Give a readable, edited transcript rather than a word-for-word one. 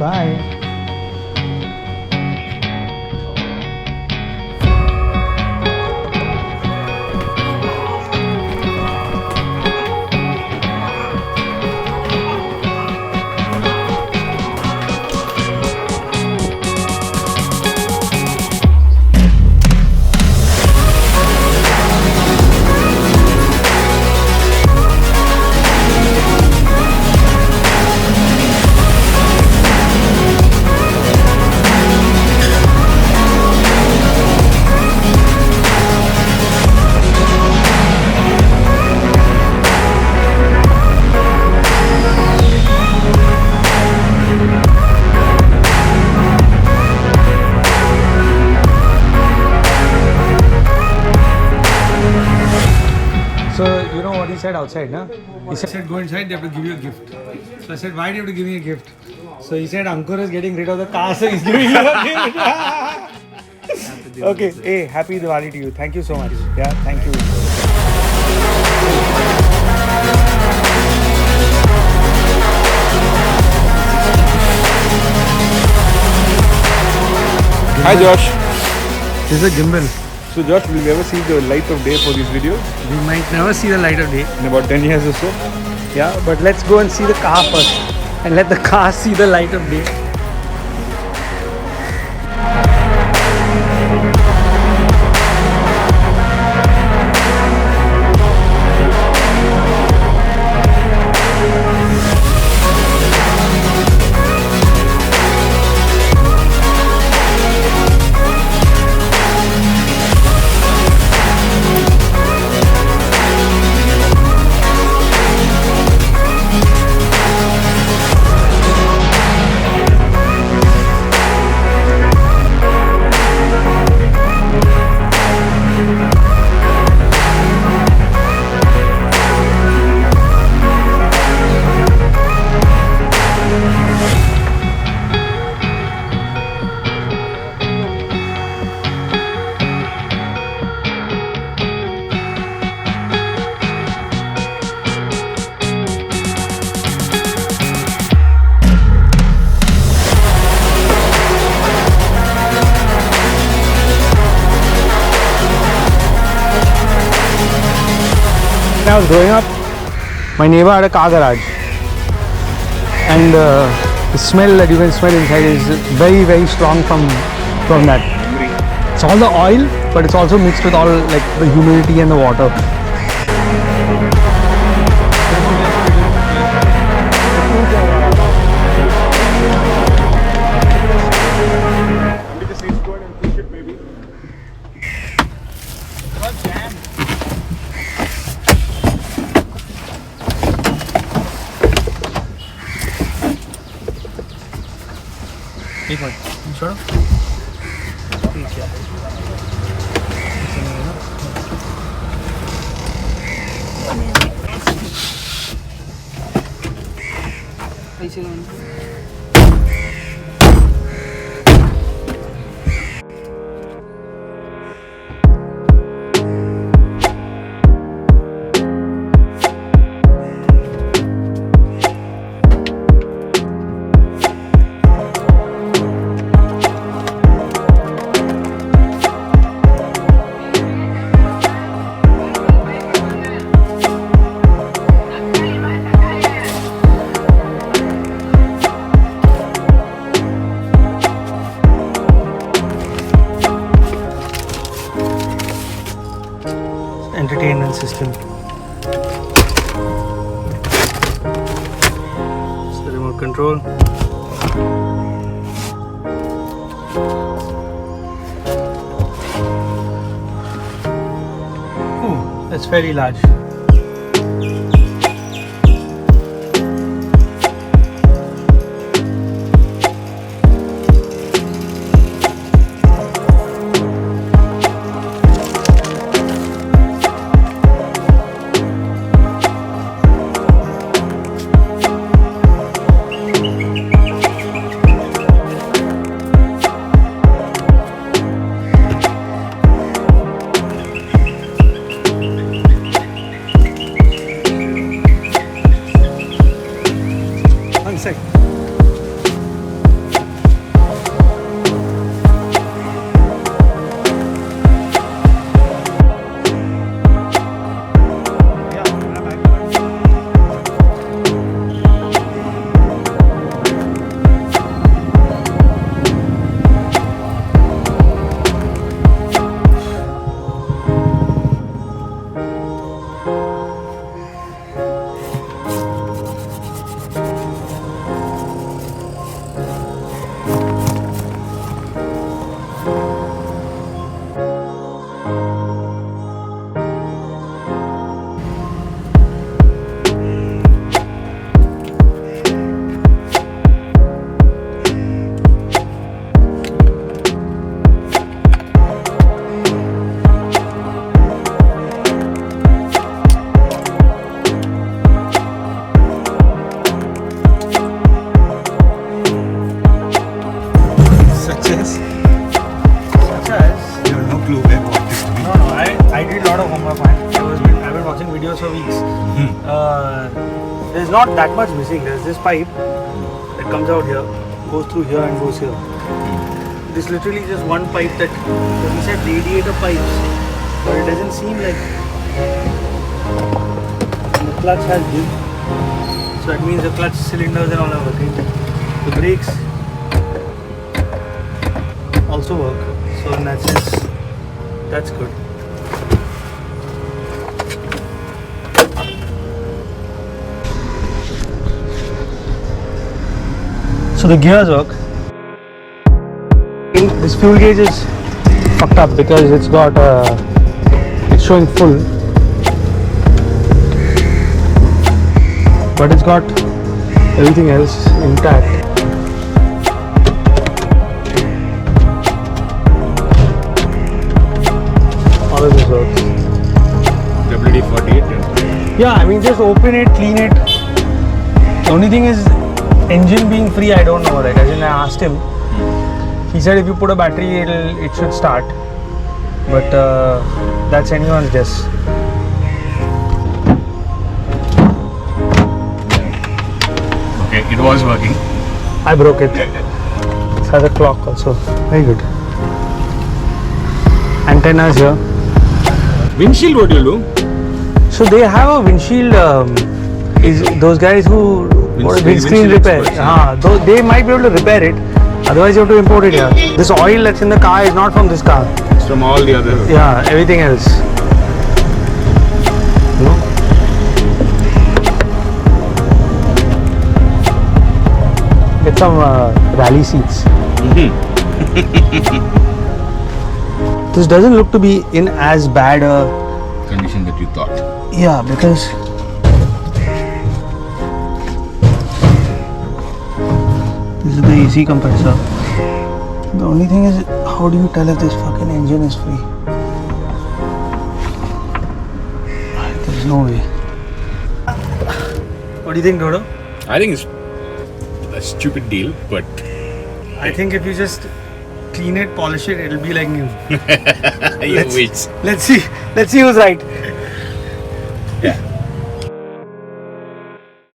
Bye. So, you know what he said outside, no? He said, go inside, they have to give you a gift. So I said, why do you have to give me a gift? So he said, Ankur is getting rid of the car, so he's giving you a gift. Okay, hey, happy Diwali to you. Thank you so much. Yeah, thank you. Hi Josh. This is a gimbal. So Josh, will we ever see the light of day for these videos? We might never see the light of day. In about 10 years or so? Yeah, but let's go and see the car first. And let the car see the light of day. When I was growing up, my neighbor had a car garage, and the smell that you can smell inside is very, very strong from that. It's all the oil, but it's also mixed with all like the humidity and the water. एक minute छोड़ो पैसे entertainment system. It's the remote control. Oh, that's fairly large. as? Such as? You have no clue where what this to be. No, I did a lot of homework, man. I've been watching videos for weeks. There's not that much missing. There's this pipe that comes out here, goes through here and goes here. This is literally just one pipe that we said radiator pipes, but it doesn't seem like. And the clutch has this, so that means the clutch cylinders and all are working. The brakes also work, so in that sense, that's good. So the gears work. This fuel gauge is fucked up because it's got it's showing full, but it's got everything else intact. All of this works. WD-48. Yeah, I mean just open it, clean it. The only thing is engine being free, I don't know. Like as in I asked him, he said if you put a battery, it should start, but that's anyone's guess. Okay, it was working. I broke it. It has a clock also. Very good. Antennas here. Windshield, what do you do? So they have a windshield. Is those guys who windscreen repair? They might be able to repair it. Otherwise, you have to import it here. This oil that's in the car is not from this car. It's from all the other. Yeah, everything else. No. Get some rally seats. This doesn't look to be in as bad a Condition that you thought. yeah, because this is the AC compressor. The only thing is, how do you tell if this fucking engine is free? There's no way. What do you think, Dodo? I think it's a stupid deal, but I think if you just clean it, polish it, it'll be like new. you wish. Let's see who's right.